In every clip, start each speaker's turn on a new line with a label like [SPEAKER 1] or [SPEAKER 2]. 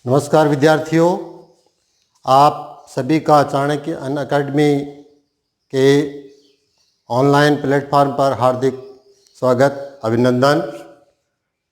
[SPEAKER 1] नमस्कार विद्यार्थियों, आप सभी का चाणक्य अनअकैडमी के ऑनलाइन प्लेटफॉर्म पर हार्दिक स्वागत, अभिनंदन।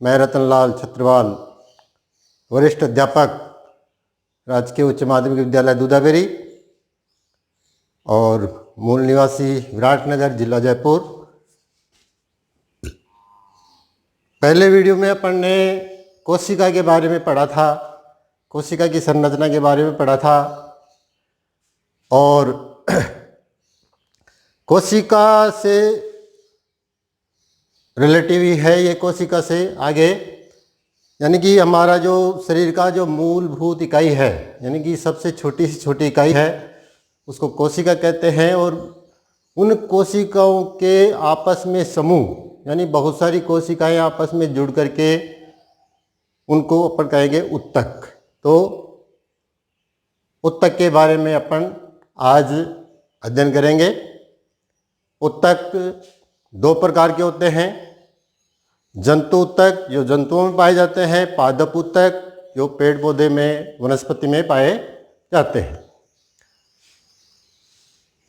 [SPEAKER 1] मैं रतनलाल छत्रवाल, वरिष्ठ अध्यापक, राजकीय उच्च माध्यमिक विद्यालय दूधाबेरी और मूल निवासी विराटनगर, जिला जयपुर। पहले वीडियो में अपन ने कोशिका के बारे में पढ़ा था, कोशिका की संरचना के बारे में पढ़ा था और कोशिका से रिलेटिव ही है ये, कोशिका से आगे, यानी कि हमारा जो शरीर का जो मूलभूत इकाई है, यानी कि सबसे छोटी से छोटी इकाई है, उसको कोशिका कहते हैं। और उन कोशिकाओं के आपस में समूह, यानी बहुत सारी कोशिकाएं आपस में जुड़ करके उनको अपन कहेंगे उत्तक। तो उत्तक के बारे में अपन आज अध्ययन करेंगे। उत्तक दो प्रकार के होते हैं, जंतु उत्तक जो जंतुओं में पाए जाते हैं, पादप उत्तक जो पेड़ पौधे में, वनस्पति में पाए जाते हैं।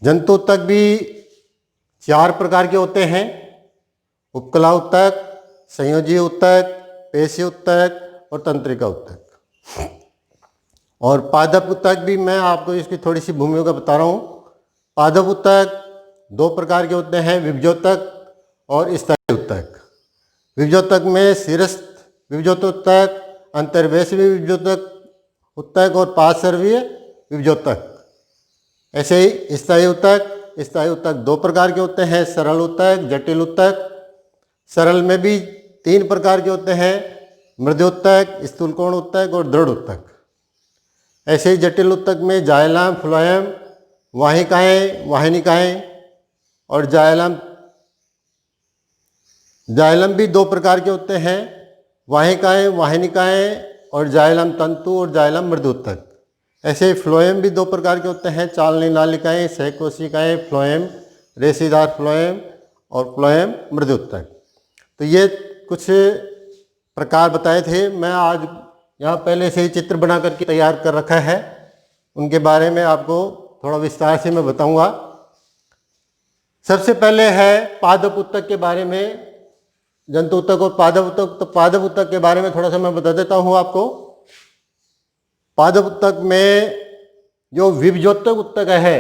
[SPEAKER 1] जंतु उत्तक भी चार प्रकार के होते हैं, उपकला उत्तक, संयोजी उत्तक, पेशी उत्तक और तंत्रिका उत्तक। और पादप उत्तक भी मैं आपको इसकी थोड़ी सी भूमिका बता रहा हूँ। पादप उत्तक दो प्रकार के होते हैं, विभज्योतक और स्थायी उत्तक। विभज्योतक में शीर्षस्थ विभज्योतक, अंतर्वेशवी विभज्योतक उत्तक और पार्श्वीय विभज्योतक। ऐसे ही स्थायी उत्तक दो प्रकार के होते हैं, सरल उत्तक, जटिल उत्तक। सरल में भी तीन प्रकार के होते हैं, मृदुत्तक, स्थूलकोण उत्तक और दृढ़ उत्तक। ऐसे ही जटिल उत्तक में जाइलम, फ्लोएम, वाहिकाएं, वाहिनिकाएं और जाइलम भी दो प्रकार के होते हैं, वाहिकाएं, वाहिनिकाएं और जाइलम तंतु और जाइलम मृदुत्तक। ऐसे ही फ्लोएम भी दो प्रकार के होते हैं, चालनी नालिकाएं, सहकोशिकाएं, फ्लोएम, रेशेदार फ्लोएम और फ्लोएम मृदुत्तक। तो ये कुछ प्रकार बताए थे। मैं आज यहाँ पहले से ही चित्र बना करके तैयार कर रखा है, उनके बारे में आपको थोड़ा विस्तार से मैं बताऊंगा। सबसे पहले है पादप उत्तक के बारे में, जंतु उत्तक और पादप उत्तक। तो पादप उत्तक के बारे में थोड़ा सा मैं बता देता हूँ आपको। पादप उत्तक में जो विभज्योतक उत्तक है,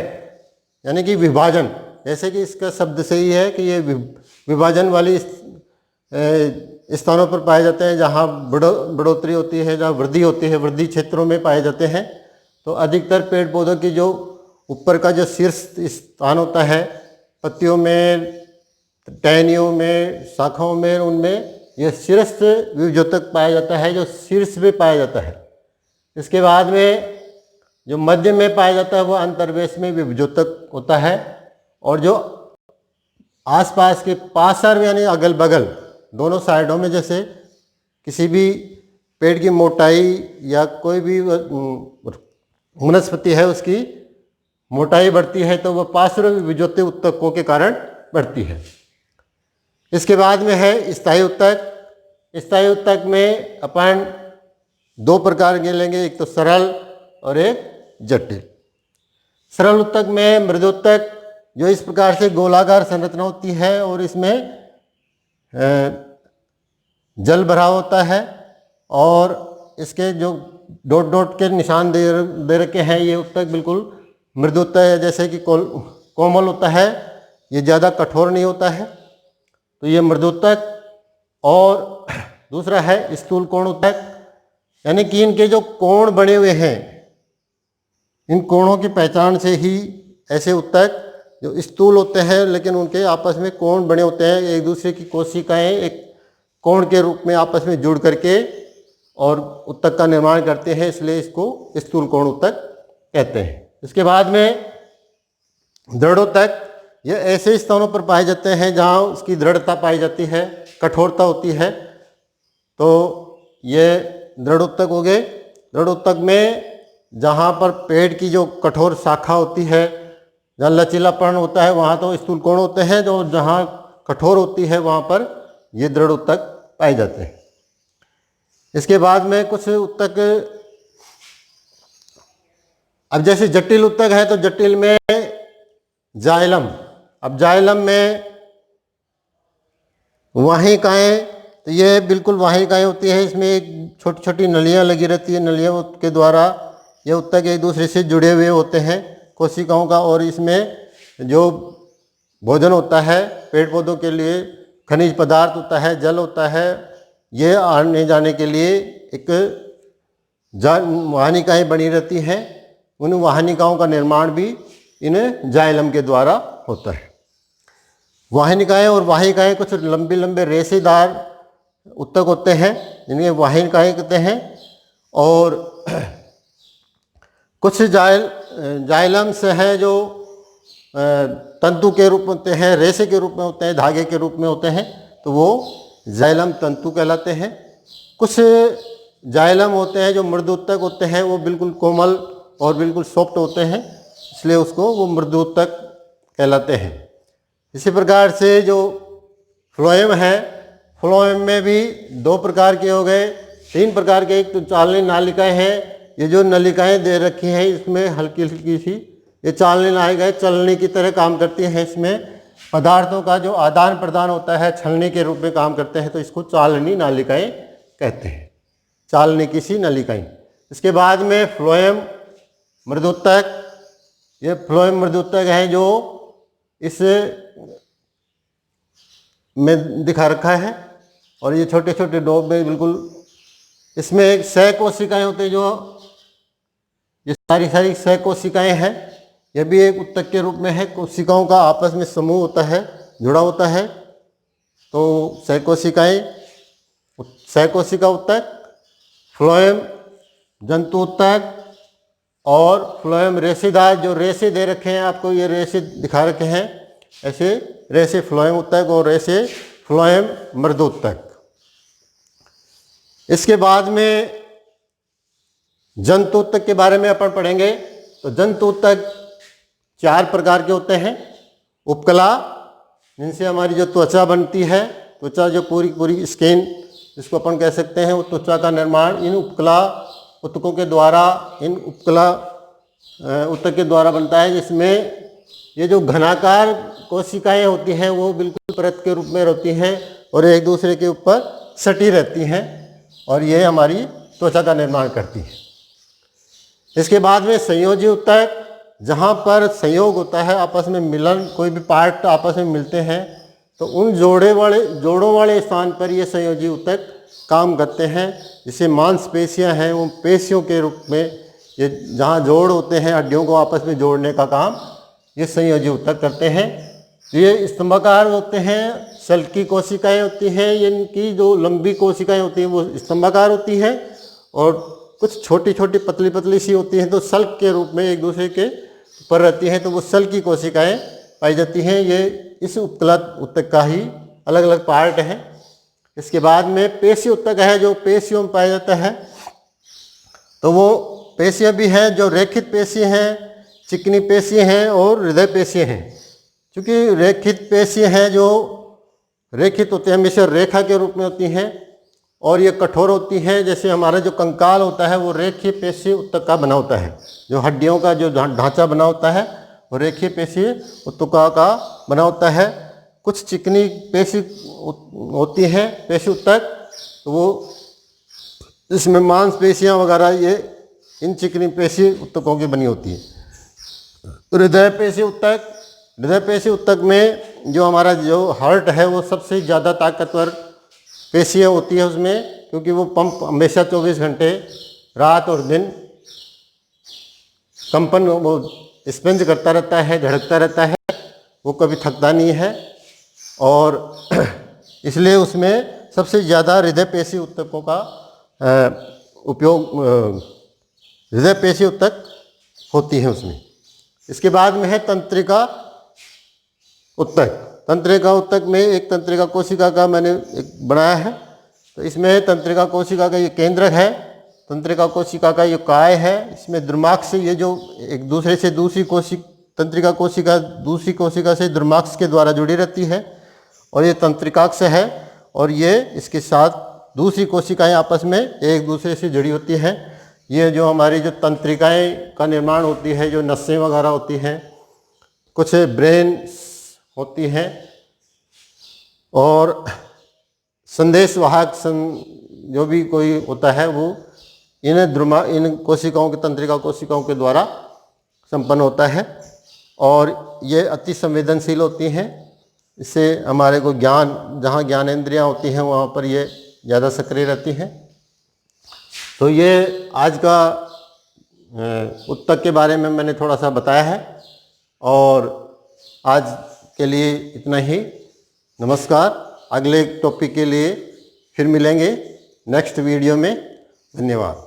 [SPEAKER 1] यानी कि विभाजन, जैसे कि इसका शब्द से ही है कि ये विभाजन वाली स्थानों पर पाए जाते हैं, जहाँ बढ़ोतरी होती है, जहाँ वृद्धि होती है, वृद्धि क्षेत्रों में पाए जाते हैं। तो अधिकतर पेड़ पौधों की जो ऊपर का जो शीर्ष स्थान होता है, पत्तियों में, टहनियों में, शाखाओं में, उनमें यह शीर्ष विभज्योतक पाया जाता है, जो शीर्ष में पाया जाता है। इसके बाद में जो मध्य में पाया जाता है वो अंतर्वेश में विभज्योतक होता है। और जो आसपास के पार्श्व यानी अगल बगल दोनों साइडों में, जैसे किसी भी पेड़ की मोटाई या कोई भी वनस्पति है उसकी मोटाई बढ़ती है तो वह पार्श्व विभज्योतिक उत्तकों के कारण बढ़ती है। इसके बाद में है स्थायी उत्तक। स्थायी उत्तक में अपन दो प्रकार के लेंगे, एक तो सरल और एक जटिल। सरल उत्तक में मृदुत्तक जो इस प्रकार से गोलाकार संरचना होती है और इसमें जल भरा होता है और इसके जो डॉट डॉट के निशान दे रखे हैं, ये उत्तक बिल्कुल मृदु उत्तक है, जैसे कि कोमल होता है, ये ज़्यादा कठोर नहीं होता है, तो ये मृदु उत्तक। और दूसरा है स्थूल कोण उत्तक, यानी कि इनके जो कोण बने हुए हैं, इन कोणों की पहचान से ही ऐसे उत्तक जो स्थूल होते हैं लेकिन उनके आपस में कोण बने होते हैं, एक दूसरे की कोशिकाएं एक कोण के रूप में आपस में जुड़ करके और उत्तक का निर्माण करते हैं, इसलिए इसको स्थूल कोण उत्तक कहते हैं। इसके बाद में दृढ़ उत्तक, ये ऐसे स्थानों पर पाए जाते हैं जहाँ उसकी दृढ़ता पाई जाती है, कठोरता होती है, तो ये दृढ़ उत्तक हो गए। दृढ़ उत्तक में जहाँ पर पेड़ की जो कठोर शाखा होती है, जहाँ लचीलापन होता है, वहाँ तो स्थूल कोण होते हैं, जो जहाँ कठोर होती है वहाँ पर ये दृढ़ उत्तक पाए जाते हैं। इसके बाद में कुछ उत्तक, अब जैसे जटिल उत्तक है तो जटिल में जाइलम। अब जाइलम में वाहिकाएं, तो ये बिल्कुल वाहिकाएं होती है, इसमें एक छोटी छोटी नलियां लगी रहती है, नलियों के द्वारा ये उत्तक एक दूसरे से जुड़े हुए होते हैं कोशिकाओं का। और इसमें जो भोजन होता है पेड़ पौधों के लिए, खनिज पदार्थ होता है, जल होता है, ये आने जाने के लिए एक वाहिकाएं बनी रहती हैं। उन वाहिकाओं का निर्माण भी इन जाइलम के द्वारा होता है। वाहिकाएं और वाहिकाएं कुछ लंबे लंबे रेशेदार उत्तक होते हैं, जिन्हें वाहिकाएं कहते हैं। और कुछ जाइलम से है जो तंतु के रूप में होते हैं, रेशे के रूप में होते हैं, धागे के रूप में होते हैं, तो वो जाइलम तंतु कहलाते हैं। कुछ जाइलम होते हैं जो मृदु उत्तक होते हैं, वो बिल्कुल कोमल और बिल्कुल सॉफ्ट होते हैं, इसलिए उसको वो मृदु उत्तक कहलाते हैं। इसी प्रकार से जो फ्लोएम है, फ्लोएम में भी दो प्रकार के हो गए, तीन प्रकार के। एक तो चालनी नालिकाएं हैं, ये जो नलिकाएं दे रखी हैं इसमें हल्की हल्की सी, ये चालनी नालिकाएं चलनी की तरह काम करती हैं। इसमें पदार्थों का जो आदान प्रदान होता है छलनी के रूप में काम करते हैं, तो इसको चालनी नालिकाएं कहते हैं, चालनी की सी नलिकाएं। इसके बाद में फ्लोएम मृदुत्तक, ये फ्लोएम मृदुत्तक है जो इस में दिखा रखा है, और ये छोटे छोटे डोब में बिल्कुल, इसमें एक सह कोशिकाएं होती हैं, जो ये सारी सारी सह कोशिकाएं हैं, यह भी एक उत्तक के रूप में है। कोशिकाओं का आपस में समूह होता है, जुड़ा होता है, तो सह कोशिकाएं, सह कोशिका उत्तक, फ्लोएम जंतु उत्तक और फ्लोएम रेशेदार। जो रेशे दे रखे हैं आपको, ये रेशे दिखा रखे हैं, ऐसे रेशे फ्लोएम उत्तक और रेशे फ्लोएम मृदु उत्तक। इसके बाद में जंतु उत्तक के बारे में अपन पढ़ेंगे। तो जंतु उत्तक चार प्रकार के होते हैं। उपकला, जिनसे हमारी जो त्वचा बनती है, त्वचा जो पूरी पूरी स्किन जिसको अपन कह सकते हैं, वो त्वचा का निर्माण इन उपकला उत्तकों के द्वारा, इन उपकला उत्तक के द्वारा बनता है, जिसमें ये जो घनाकार कोशिकाएं होती हैं वो बिल्कुल परत के रूप में रहती हैं और एक दूसरे के ऊपर सटी रहती हैं, और ये हमारी त्वचा का निर्माण करती है। इसके बाद में संयोजी उत्तक, जहाँ पर संयोग होता है, आपस में मिलन, कोई भी पार्ट आपस में मिलते हैं, तो उन जोड़ों वाले स्थान पर ये संयोजी उत्तक काम करते हैं। जिसे मांसपेशियां हैं, वो पेशियों के रूप में, ये जहाँ जोड़ होते हैं, हड्डियों को आपस में जोड़ने का काम ये संयोजी उत्तक करते हैं। ये स्तंभाकार होते हैं, शल्क की कोशिकाएं होती हैं, इनकी जो लंबी कोशिकाएं होती हैं वो स्तंभाकार होती हैं, और कुछ छोटी छोटी पतली पतली सी होती हैं, तो शल्क के रूप में एक दूसरे के ऊपर रहती हैं, तो वो शल्क की कोशिकाएं पाई जाती हैं। ये इस उपकला उत्तक का ही अलग अलग पार्ट है। इसके बाद में पेशी उत्तक है, जो पेशियों में पाया जाता है। तो वो पेशियां भी हैं जो रेखित पेशी हैं, चिकनी पेशी हैं और हृदय पेशी हैं। क्योंकि रेखित पेशी हैं जो रेखित होते हैं, हमेशा रेखा के रूप में होती हैं, और ये कठोर होती हैं। जैसे हमारा जो कंकाल होता है वो रेखीय पेशी उत्तक का बना होता है, जो हड्डियों का जो ढांचा बना होता है वो रेखीय पेशी उत्तकों का बना होता है। कुछ चिकनी पेशी होती हैं पेशी उत्तक, तो वो इसमें मांसपेशियां वगैरह ये इन चिकनी पेशी उत्तकों की बनी होती है। हृदय पेशी उत्तक, हृदय पेशी उत्तक में जो हमारा जो हार्ट है वो सबसे ज़्यादा ताकतवर पेशियाँ होती है उसमें, क्योंकि वो पंप हमेशा 24 घंटे रात और दिन कंपन वो स्पंज करता रहता है, धड़कता रहता है, वो कभी थकता नहीं है, और इसलिए उसमें सबसे ज़्यादा हृदय पेशी उत्तकों का उपयोग, हृदय पेशी उत्तक होती है उसमें। इसके बाद में है तंत्रिका उत्तक। तंत्रिका उत्तक में एक तंत्रिका कोशिका का मैंने एक बनाया है, तो इसमें तंत्रिका कोशिका का ये केंद्रक है, तंत्रिका कोशिका का ये काय है, इसमें द्रुमाक्ष, ये जो एक दूसरे से दूसरी तंत्रिका कोशिका दूसरी कोशिका से द्रुमाक्ष के द्वारा जुड़ी रहती है, और ये तंत्रिकाक्ष है, और ये इसके साथ दूसरी कोशिकाएं आपस में एक दूसरे से जुड़ी होती हैं। ये जो हमारी जो तंत्रिकाएं का निर्माण होती है, जो नसें वगैरह होती हैं, कुछ ब्रेन होती हैं और संदेशवाहक जो भी कोई होता है वो इन कोशिकाओं के तंत्रिका कोशिकाओं के द्वारा संपन्न होता है और ये अति संवेदनशील होती हैं। इससे हमारे को जहाँ ज्ञानेंद्रियाँ होती हैं वहाँ पर ये ज़्यादा सक्रिय रहती हैं। तो ये आज का ऊतक के बारे में मैंने थोड़ा सा बताया है और आज के लिए इतना ही। नमस्कार। अगले टॉपिक के लिए फिर मिलेंगे नेक्स्ट वीडियो में। धन्यवाद।